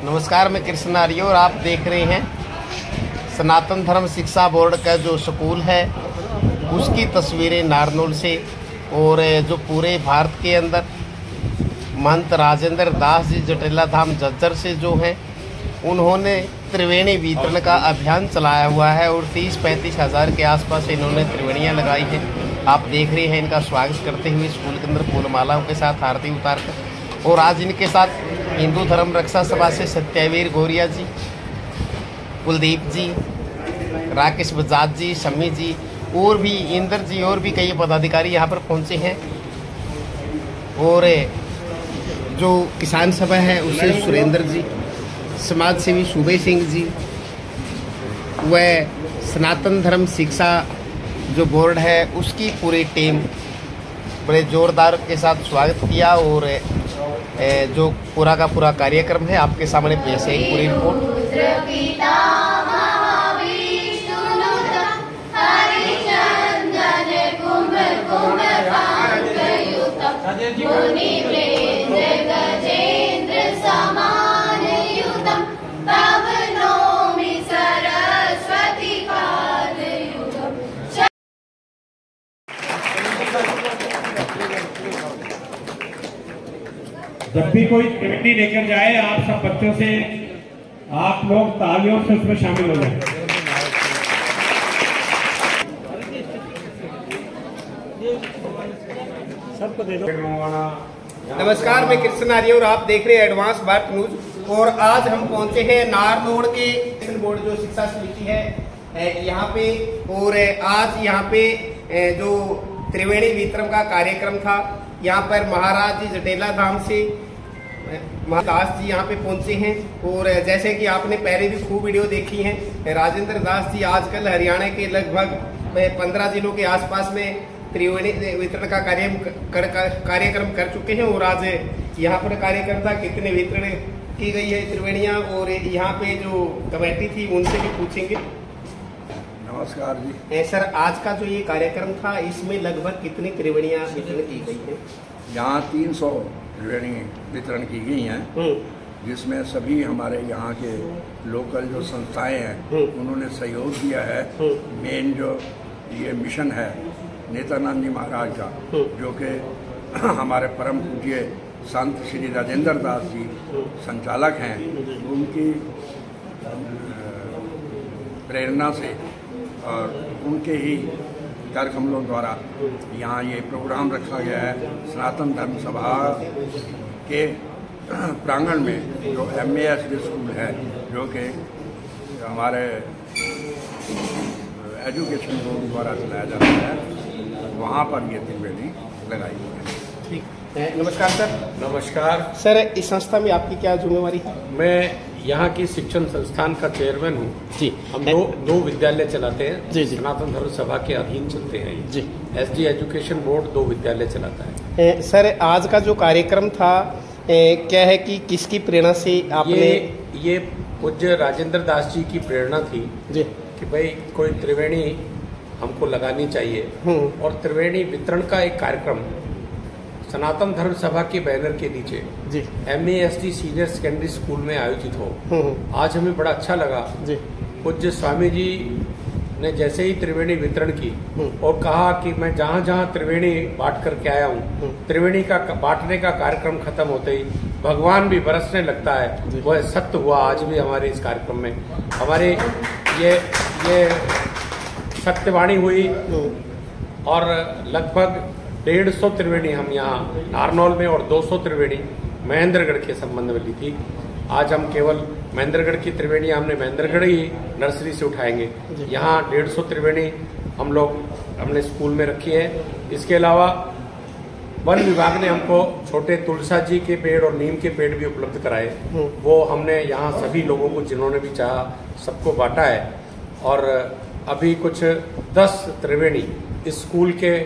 नमस्कार, मैं कृष्ण आर्य और आप देख रहे हैं सनातन धर्म शिक्षा बोर्ड का जो स्कूल है उसकी तस्वीरें नारनौल से। और जो पूरे भारत के अंदर महंत राजेंद्र दास जी जटेला धाम झज्जर से जो हैं उन्होंने त्रिवेणी वितरण का अभियान चलाया हुआ है और 30-35 हज़ार के आसपास इन्होंने त्रिवेणियाँ लगाई हैं। आप देख रहे हैं इनका स्वागत करते हुए स्कूल के अंदर फूलमालाओं के साथ आरती उतारकर। और आज इनके साथ हिंदू धर्म रक्षा सभा से सत्यवीर गौरिया जी, कुलदीप जी, राकेश बजाज जी, शमी जी और भी इंद्र जी और भी कई पदाधिकारी यहाँ पर पहुँचे हैं। और जो किसान सभा है उससे सुरेंद्र जी, समाज सेवी सूबे सिंह जी, वह सनातन धर्म शिक्षा जो बोर्ड है उसकी पूरी टीम बड़े जोरदार के साथ स्वागत किया। और जो पूरा का पूरा कार्यक्रम है आपके सामने पेश है पूरी रिपोर्ट। जब भी कोई त्रिवेणी लेकर जाए आप सब बच्चों से आप लोग तालियों से उसमें शामिल हो जाए। सबको दे दो। नमस्कार, मैं कृष्ण आर्य और आप देख रहे हैं एडवांस भारत न्यूज। और आज हम पहुंचे हैं नारनौल के बोर्ड जो शिक्षा समिति है यहाँ पे। और आज यहाँ पे जो त्रिवेणी वितरण का कार्यक्रम था, यहाँ पर महाराज जी जटेला धाम से दास जी यहाँ पे पहुंचे हैं। और जैसे कि आपने पहले भी खूब वीडियो देखी है, राजेंद्र दास जी आजकल हरियाणा के लगभग 15 जिलों के आसपास में त्रिवेणी वितरण का कार्यक्रम कर चुके हैं। और आज यहाँ पर कार्यक्रम था, कितने वितरण की गई है त्रिवेणियाँ, और यहाँ पे जो कमेटी थी उनसे भी पूछेंगे। नमस्कार जी। सर, आज का जो ये कार्यक्रम था इसमें लगभग कितनी त्रिवेणियाँ वितरण की गई है? यहाँ 300 त्रिवेणी वितरण की गई हैं, जिसमें सभी हमारे यहाँ के लोकल जो संस्थाएं हैं उन्होंने सहयोग दिया है। मेन जो ये मिशन है नेतानंद जी महाराज का, जो कि हमारे परम पूज्य संत श्री राजेंद्र दास जी संचालक हैं, उनकी प्रेरणा से और उनके ही कर कमलों द्वारा यहाँ ये प्रोग्राम रखा गया है। सनातन धर्म सभा के प्रांगण में जो MASD स्कूल है, जो कि हमारे एजुकेशन बोर्ड द्वारा चलाया जाता है, वहाँ पर ये त्रिवेणी लगाई गई है। ठीक, नमस्कार सर। नमस्कार सर, इस संस्था में आपकी क्या जिम्मेवारी है? मैं यहाँ की शिक्षण संस्थान का चेयरमैन हूँ जी। हम दो विद्यालय चलाते हैं जी जी। सनातन धर्म सभा के अधीन चलते हैं जी। SD एजुकेशन बोर्ड 2 विद्यालय चलाता है। सर, आज का जो कार्यक्रम था क्या है कि किसकी प्रेरणा से आपने? ये पूज्य राजेंद्र दास जी की प्रेरणा थी जी कि भाई कोई त्रिवेणी हमको लगानी चाहिए। और त्रिवेणी वितरण का एक कार्यक्रम सनातन धर्म सभा के बैनर के नीचे जी MASD सीनियर सेकेंडरी स्कूल में आयोजित हो। आज हमें बड़ा अच्छा लगा जी। पूज्य स्वामी जी ने जैसे ही त्रिवेणी वितरण की और कहा कि मैं जहाँ जहाँ त्रिवेणी बांट करके आया हूँ, त्रिवेणी का बांटने का कार्यक्रम खत्म होते ही भगवान भी बरसने लगता है। वह सत्य हुआ आज भी हमारे इस कार्यक्रम में। हमारे ये सत्यवाणी हुई और लगभग 150 त्रिवेणी हम यहाँ नारनौल में और 200 त्रिवेणी महेंद्रगढ़ के संबंध में ली थी। आज हम केवल महेंद्रगढ़ की त्रिवेणी हमने महेंद्रगढ़ ही नर्सरी से उठाएंगे। यहाँ 150 त्रिवेणी हम लोग हमने स्कूल में रखी है। इसके अलावा वन विभाग ने हमको छोटे तुलसा जी के पेड़ और नीम के पेड़ भी उपलब्ध कराए। वो हमने यहाँ सभी लोगों को जिन्होंने भी चाहा सबको बांटा है। और अभी कुछ 10 त्रिवेणी इस स्कूल के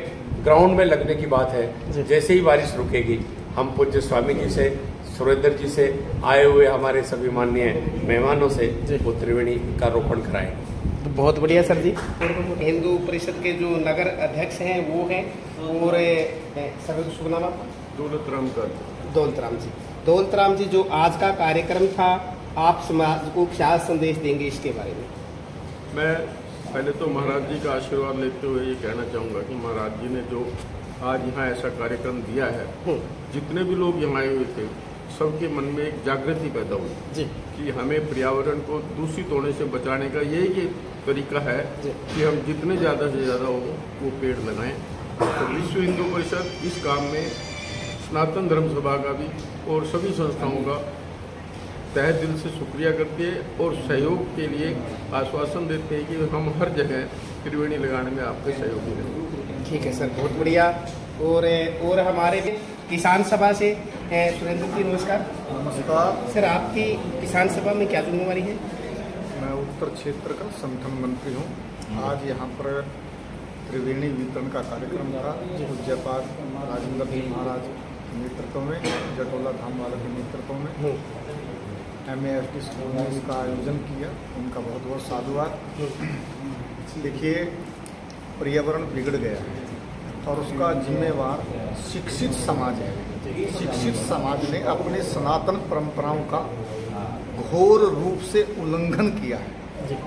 ग्राउंड में लगने की बात है। जैसे ही बारिश रुकेगी हम पूज्य स्वामी जी से, सुरेंद्र जी से, आए हुए हमारे सभी माननीय मेहमानों से वो त्रिवेणी का रोपण कराएंगे। तो बहुत बढ़िया सर जी। हिंदू परिषद के जो नगर अध्यक्ष हैं वो हैं, और सर शुभ नाम? दौलतराम दौलतराम जी। जो आज का कार्यक्रम था आप समाज को क्या संदेश देंगे इसके बारे में? मैं पहले तो महाराज जी का आशीर्वाद लेते हुए ये कहना चाहूँगा कि महाराज जी ने जो आज यहाँ ऐसा कार्यक्रम दिया है, जितने भी लोग यहाँ आए हुए थे सबके मन में एक जागृति पैदा हुई कि हमें पर्यावरण को दूषित होने से बचाने का यही तरीका है कि हम जितने ज़्यादा से ज़्यादा वो पेड़ लगाएं। तो विश्व हिंदू परिषद इस काम में सनातन धर्म सभा का भी और सभी संस्थाओं का तहे दिल से शुक्रिया करती है और सहयोग के लिए आश्वासन देते हैं कि हम हर जगह त्रिवेणी लगाने में आपके सहयोगी रहेंगे। ठीक है सर, बहुत बढ़िया। और हमारे किसान सभा से सुरेंद्र जी, नमस्कार। नमस्कार सर, आपकी किसान सभा में क्या जिम्मेवारी है? मैं उत्तर क्षेत्र का संगठन मंत्री हूँ। आज यहाँ पर त्रिवेणी वितरण का कार्यक्रम था। पूज्यपाद राजेंद्र जी महाराज के नेतृत्व में, जटोला धाम वालों के नेतृत्व में MASD स्कूल ने इसका आयोजन किया। उनका बहुत बहुत साधुवाद। देखिए, पर्यावरण बिगड़ गया है और उसका जिम्मेवार शिक्षित समाज है। शिक्षित समाज ने अपने सनातन परंपराओं का घोर रूप से उल्लंघन किया है।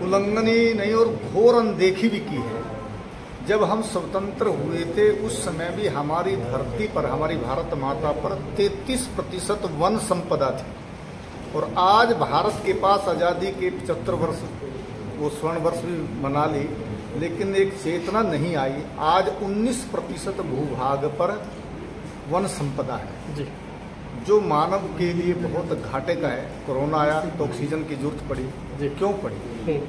उल्लंघन ही नहीं और घोर अनदेखी भी की है। जब हम स्वतंत्र हुए थे उस समय भी हमारी धरती पर, हमारी भारत माता पर 33% वन संपदा थी और आज भारत के पास आज़ादी के 75 वर्ष, वो स्वर्ण वर्ष भी मना ली, लेकिन एक चेतना नहीं आई। आज 19% भूभाग पर वन संपदा है जी, जो मानव के लिए बहुत घाटे का है। कोरोना आया तो ऑक्सीजन की जरूरत पड़ी जी। क्यों पड़ी?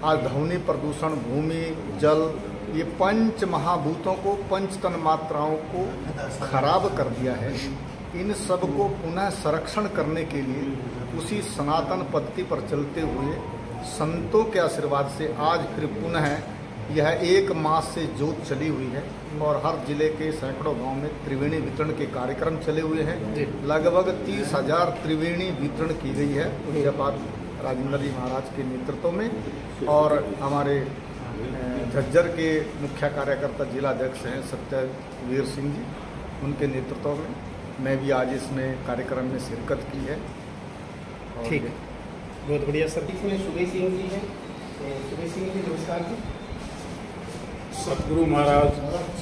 आज ध्वनि प्रदूषण, भूमि, जल, ये पंच महाभूतों को, पंच तन मात्राओं को खराब कर दिया है। इन सब को पुनः संरक्षण करने के लिए उसी सनातन पद्धति पर चलते हुए संतों के आशीर्वाद से आज फिर पुनः यह 1 मास से जोत चली हुई है और हर जिले के सैकड़ों गांव में त्रिवेणी वितरण के कार्यक्रम चले हुए हैं। लगभग 30,000 त्रिवेणी वितरण की गई है पूज्यपाद राजेंद्र जी महाराज के नेतृत्व में। और हमारे झज्जर के मुख्य कार्यकर्ता जिलाध्यक्ष हैं सत्यवीर सिंह जी, उनके नेतृत्व में मैं भी आज इसमें कार्यक्रम में शिरकत की है। ठीक है, बहुत बढ़िया सर। इसमें सुबेश सिंह जी हैं। सुबेश सिंह जी, नमस्कार जी। सतगुरु महाराज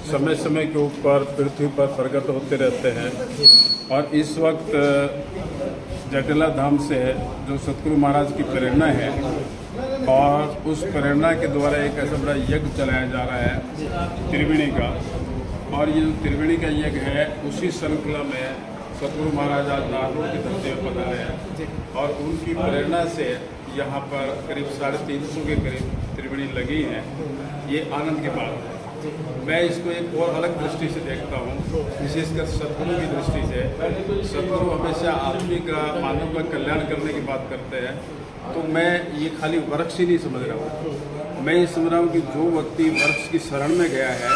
समय समय के ऊपर पृथ्वी पर प्रकट होते रहते हैं और इस वक्त जटोला धाम से जो सतगुरु महाराज की प्रेरणा है और उस प्रेरणा के द्वारा एक ऐसा बड़ा यज्ञ चलाया जा रहा है त्रिवेणी का। और ये जो त्रिवेणी का यज्ञ है उसी श्रृंखला में सतगुरु महाराज आज नारनौल की धरती पर पधारे हैं और उनकी प्रेरणा से यहाँ पर करीब 350 के करीब त्रिवेणी लगी हैं। ये आनंद की बात है। मैं इसको एक और अलग दृष्टि से देखता हूँ, विशेषकर सतगुरु की दृष्टि से। सतगुरु हमेशा आदमी का, मानव का कल्याण करने की बात करते हैं। तो मैं ये खाली वृक्ष ही नहीं समझ रहा हूँ, मैं ये समझ रहा हूँ कि जो व्यक्ति वृक्ष की शरण में गया है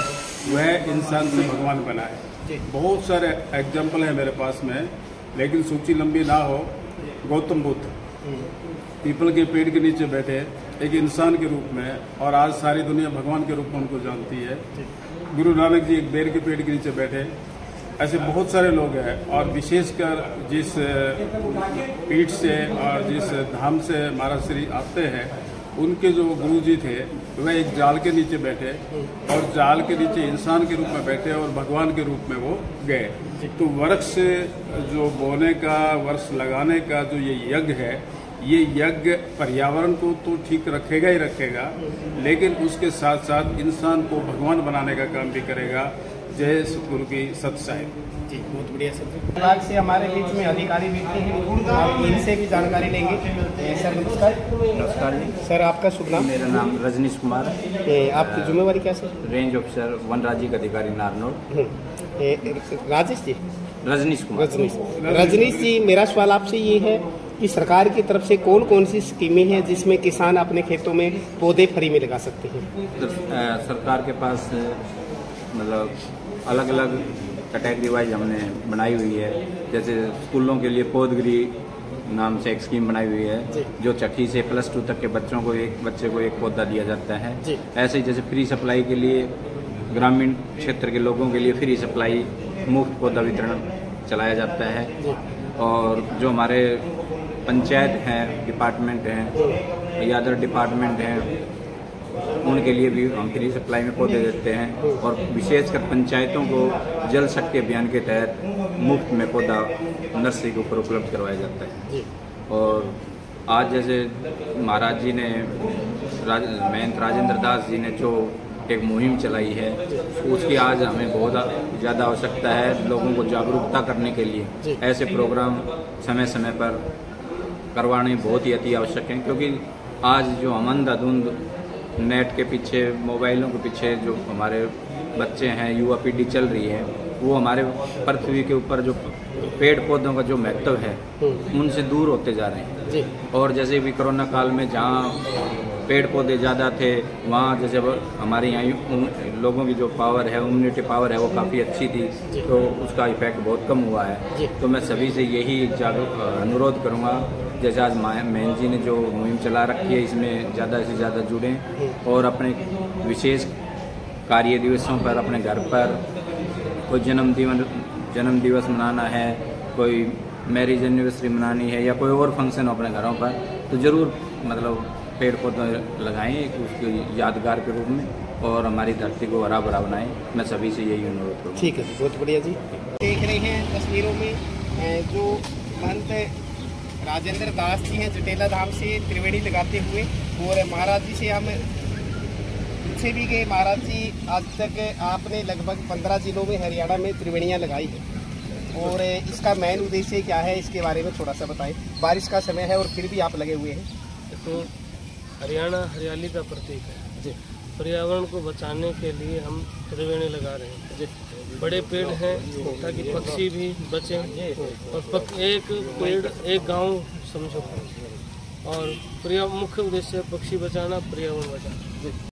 वह इंसान से भगवान बना है। बहुत सारे एग्जाम्पल हैं मेरे पास में, लेकिन सूची लंबी ना हो। गौतम बुद्ध पीपल के पेड़ के नीचे बैठे एक इंसान के रूप में, और आज सारी दुनिया भगवान के रूप में उनको जानती है। गुरु नानक जी एक बेर के पेड़ के नीचे बैठे। ऐसे बहुत सारे लोग हैं और विशेषकर जिस पीठ से और जिस धाम से महाराज श्री आते हैं उनके जो गुरु जी थे वह एक जाल के नीचे बैठे और जाल के नीचे इंसान के रूप में बैठे और भगवान के रूप में वो गए। तो वृक्ष जो बोने का, वृक्ष लगाने का जो ये यज्ञ है, ये यज्ञ पर्यावरण को तो ठीक रखेगा ही रखेगा, लेकिन उसके साथ साथ इंसान को भगवान बनाने का काम भी करेगा। जय सतगुरु की सत्साई जी, बहुत बढ़िया सर। विभाग से हमारे बीच में अधिकारी बैठे हैं, आप इनसे भी जानकारी लेंगे। सर नमस्कार। नमस्कार जी। सर आपका शुभ नाम? मेरा नाम रजनीश कुमार। आपकी जिम्मेवारी क्या सर? रेंज ऑफिसर वन राज्य का अधिकारी नारनौल। राजेश जी? रजनीश कुमार। रजनीश जी, मेरा सवाल आपसे ये है कि सरकार की तरफ से कौन कौन सी स्कीमें हैं जिसमें किसान अपने खेतों में पौधे फ्री में लगा सकते हैं? सरकार के पास मतलब अलग अलग कैटेगरी वाइज हमने बनाई हुई है। जैसे स्कूलों के लिए पौधगिरी नाम से एक स्कीम बनाई हुई है, जो छठी से +2 तक के बच्चों को, एक बच्चे को एक पौधा दिया जाता है। ऐसे ही जैसे फ्री सप्लाई के लिए ग्रामीण क्षेत्र के लोगों के लिए फ्री सप्लाई, मुफ्त पौधा वितरण चलाया जाता है। और जो हमारे पंचायत हैं, डिपार्टमेंट हैं या अदर डिपार्टमेंट हैं, उनके लिए भी हम फ्री सप्लाई में पौधे देते हैं। और विशेषकर पंचायतों को जल शक्ति अभियान के तहत मुफ्त में पौधा नर्सरी के ऊपर उपलब्ध करवाया जाता है। और आज जैसे महाराज जी ने महंत राजेंद्र दास जी ने जो एक मुहिम चलाई है, उसकी आज हमें बहुत ज़्यादा आवश्यकता है। लोगों को जागरूकता करने के लिए ऐसे प्रोग्राम समय समय पर करवाने बहुत ही अति आवश्यक हैं, क्योंकि आज जो हम अंधाधुंध नेट के पीछे, मोबाइलों के पीछे जो हमारे बच्चे हैं, युवा पीढ़ी चल रही है, वो हमारे पृथ्वी के ऊपर जो पेड़ पौधों का जो महत्व है उनसे दूर होते जा रहे हैं। और जैसे भी कोरोना काल में जहाँ पेड़ पौधे ज़्यादा थे, वहाँ जैसे हमारे यहाँ लोगों की जो पावर है, इम्यूनिटी पावर है, वो काफ़ी अच्छी थी, तो उसका इफेक्ट बहुत कम हुआ है। तो मैं सभी से यही अनुरोध करूँगा, जैसे आज महंत जी ने जो मुहिम चला रखी है, इसमें ज़्यादा से ज़्यादा जुड़ें और अपने विशेष कार्य दिवसों पर, अपने घर पर कोई जन्म दिवस मनाना है, कोई मैरिज एनिवर्सरी मनानी है या कोई और फंक्शन अपने घरों पर, तो ज़रूर मतलब पेड़ पौधे लगाएं उसकी यादगार के रूप में, और हमारी धरती को हरा भरा बनाएं। मैं सभी से यही अनुरोध करूँगा। ठीक है, बहुत बढ़िया जी। देख रहे हैं तस्वीरों में जो महंत राजेंद्र दास जी हैं, जटेला धाम से त्रिवेणी लगाते हुए, और महाराज जी से हम पूछे भी गए, महाराज जी आज तक आपने लगभग 15 जिलों में हरियाणा में त्रिवेणियाँ लगाई है, और इसका मेन उद्देश्य क्या है, इसके बारे में थोड़ा सा बताएं। बारिश का समय है और फिर भी आप लगे हुए हैं। तो हरियाणा हरियाली का प्रतीक है जी। पर्यावरण को बचाने के लिए हम त्रिवेणी लगा रहे हैं जी। बड़े पेड़ हैं ताकि पक्षी भी बचें, और एक पेड़ एक गांव समझो, और मुख्य उद्देश्य पक्षी बचाना, पर्यावरण बचाना।